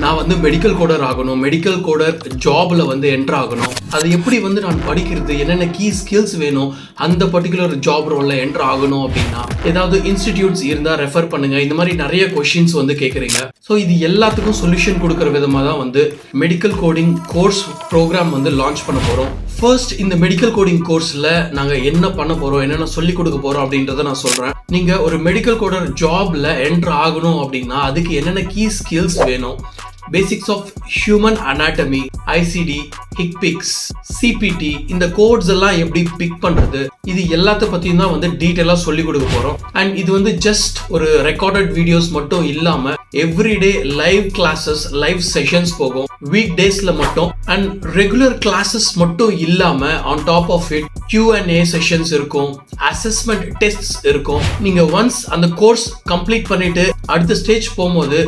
நான் வந்து medical coder ஆகணும், மெடிக்கல் கோடர் ஜாப்ல வந்து என்டர் ஆகணும், அது எப்படி வந்து நான் படிக்கிறது, என்னென்ன கீ ஸ்கில்ஸ் வேணும் அந்த பர்டிகுலர் ஜாப் ரோல்ல என்டர் ஆகணும் அப்படின்னா ஏதாவது இன்ஸ்டிடியூட்ஸ் இருந்தா ரெஃபர் பண்ணுங்க. இந்த மாதிரி நிறைய கொஸ்டின்ஸ் வந்து கேட்குறீங்க. ஸோ இது எல்லாத்துக்கும் சொல்யூஷன் கொடுக்குற விதமாக தான் வந்து மெடிக்கல் கோடிங் கோர்ஸ் ப்ரோக்ராம் வந்து லான்ச் பண்ண போகிறோம். ஃபர்ஸ்ட் இந்த மெடிக்கல் கோடிங் கோர்ஸில் நாங்கள் என்ன பண்ண போகிறோம், என்னென்ன சொல்லிக் கொடுக்க போகிறோம் அப்படின்றத நான் சொல்கிறேன். நீங்கள் ஒரு மெடிக்கல் கோடர் ஜாப்ல என்டர் ஆகணும் அப்படின்னா அதுக்கு என்னென்ன கீ ஸ்கில்ஸ் வேணும், basics of human anatomy, ICD, HCPCS, CPT, இந்த கோட்ஸ் எல்லாம் எப்படி பிக் பண்றது, இது எல்லாத்த பத்தியும் தான் வந்து டீடைலா சொல்லி கொடுக்க போறோம். அண்ட் இது வந்து ஜஸ்ட் ஒரு ரெக்கார்டட் வீடியோஸ் மட்டும் இல்லாம everyday live classes, live sessions போகும் வீக் டேஸ்ல மட்டும். அண்ட் ரெகுலர் கிளாஸஸ் மட்டும் இல்லாம on top of it Q&A sessions இருக்கும், அசஸ்மெண்ட் டெஸ்ட்ஸ் இருக்கும். நீங்க ஒன்ஸ் அந்த கோர்ஸ் கம்ப்ளீட் பண்ணிட்டு அடுத்த ஸ்டேஜ் போகும்போது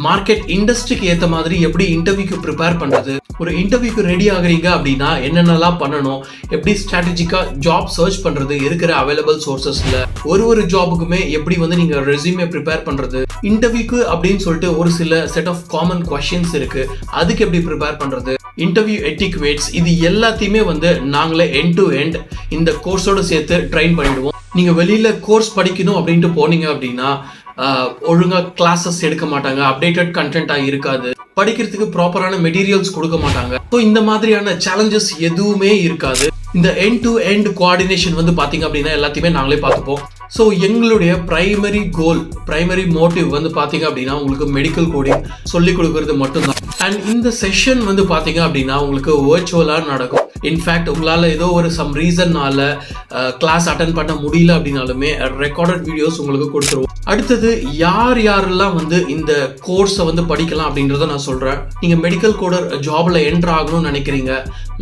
மார்க்கெட் இண்டஸ்ட்ரிக்கு ஏற்ற மாதிரி எப்படி இன்டர்வியூக்கு ப்ரிப்பேர் பண்ணுறது, ஒரு இன்டர்வியூக்கு ரெடி ஆகுறீங்க அப்படின்னா என்னென்னலாம் பண்ணணும், எப்படி ஸ்ட்ராட்டஜிக்காக ஜாப் சர்ச் பண்ணுறது, இருக்கிற அவைலபிள் சோர்சஸில் ஒரு ஜாபுக்குமே எப்படி வந்து நீங்கள் ரெஸ்யூமே ப்ரிப்பேர் பண்ணுறது, இன்டர்வியூக்கு அப்படின்னு சொல்லிட்டு ஒரு சில செட் ஆஃப் காமன் கொஸ்டின்ஸ் இருக்குது, அதுக்கு எப்படி ப்ரிப்பேர் பண்ணுறது, இன்டர்வியூ எட்டிக்வேட்ஸ், இது எல்லாத்தையுமே வந்து நாங்களே எண்ட் டு எண்ட் இந்த கோர்ஸோடு சேர்த்து ட்ரெயின் பண்ணிடுவோம். நீங்கள் வெளியில் கோர்ஸ் படிக்கணும் அப்படின்ட்டு போனீங்க அப்படின்னா ஒழுங்காக கிளாஸஸ் எடுக்க மாட்டாங்க, அப்டேட்டட் கண்டென்ட்டாக இருக்காது, படிக்கிறதுக்கு ப்ராப்பரான மெட்டீரியல்ஸ் கொடுக்க மாட்டாங்க. ஸோ இந்த மாதிரியான சேலஞ்சஸ் எதுவுமே இருக்காது. இந்த எண்ட் டு எண்ட் கோஆர்டினேஷன் வந்து பார்த்தீங்க அப்படின்னா எல்லாத்தையுமே நாங்களே பார்த்துப்போம். ஸோ எங்களுடைய பிரைமரி கோல், பிரைமரி மோட்டிவ் வந்து பார்த்தீங்க அப்படின்னா உங்களுக்கு மெடிக்கல் கோடிங் சொல்லிக் கொடுக்கறது மட்டும்தான். அண்ட் இந்த செஷன் வந்து பார்த்தீங்க அப்படின்னா உங்களுக்கு வர்ச்சுவலாக நடக்கும். இன்ஃபேக்ட் உங்களால் ஏதோ ஒரு சம் ரீசன்னால கிளாஸ் அட்டன் பண்ண முடியல அப்படின்னாலுமே ரெக்கார்டட் வீடியோஸ் உங்களுக்கு கொடுத்துருவோம். அடுத்தது யாரெல்லாம் வந்து இந்த கோர்ஸை வந்து படிக்கலாம் அப்படின்றத நான் சொல்கிறேன். நீங்கள் மெடிக்கல் கோடர் ஜாபில் என்டர் ஆகணும்னு நினைக்கிறீங்க,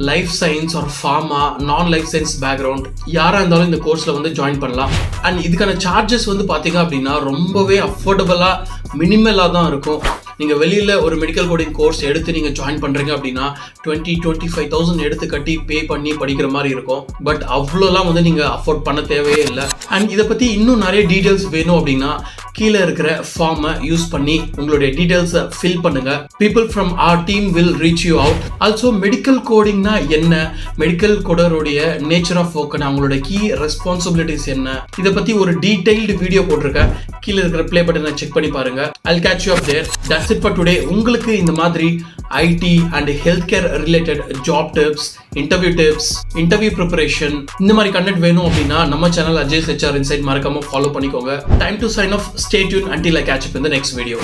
லைஃப் சயின்ஸ் ஆர் ஃபார்மா, நான் லைஃப் சயின்ஸ் பேக்ரவுண்ட் யாராக இருந்தாலும் இந்த கோர்ஸில் வந்து ஜாயின் பண்ணலாம். அண்ட் இதுக்கான சார்ஜஸ் வந்து பார்த்தீங்க அப்படின்னா ரொம்பவே அஃபோர்டபுளாக, மினிமலாக தான் இருக்கும். நீங்கள் வெளியில் ஒரு மெடிக்கல் கோடிங் கோர்ஸ் எடுத்து நீங்கள் ஜாயின் பண்ணுறீங்க அப்படின்னா 20-25,000 எடுத்து கட்டி பே பண்ணி படிக்கிற மாதிரி இருக்கும். பட் அவ்வளோலாம் வந்து நீங்கள் அஃபோர்ட் பண்ண தேவையே இல்லை. அண்ட் இதை பற்றி இன்னும் நிறைய டீட்டெயில்ஸ் வேணும் அப்படின்னா கீழே இருக்கிற ஃபார்மை யூஸ் பண்ணி உங்களுடைய டீட்டெயில்ஸை ஃபில் பண்ணுங்க. People from our team will reach you out. Also medical கோடிங்னா என்ன, மெடிக்கல் கோடருடைய நேச்சர் ஆஃப் ஒர்க், அவங்களோட கீ ரெஸ்பான்சிபிலிட்டிஸ் என்ன, இதை பற்றி ஒரு டீடைல்டு வீடியோ போட்டிருக்கேன். கீழே இருக்கிற ப்ளே பட்டனை செக் பண்ணி பாருங்க. I'll catch you up there. That's it for today. உங்களுக்கு இந்த மாதிரி IT and health care related job tips, interview tips, interview preparation, இந்த மாதிரி கண்டென்ட் வேணும் அப்படின்னா நம்ம சேனல் அஜய் HR Insight மறக்காம ஃபாலோ பண்ணிக்கோங்க. Time to sign off. Stay tuned until I catch up in the next video.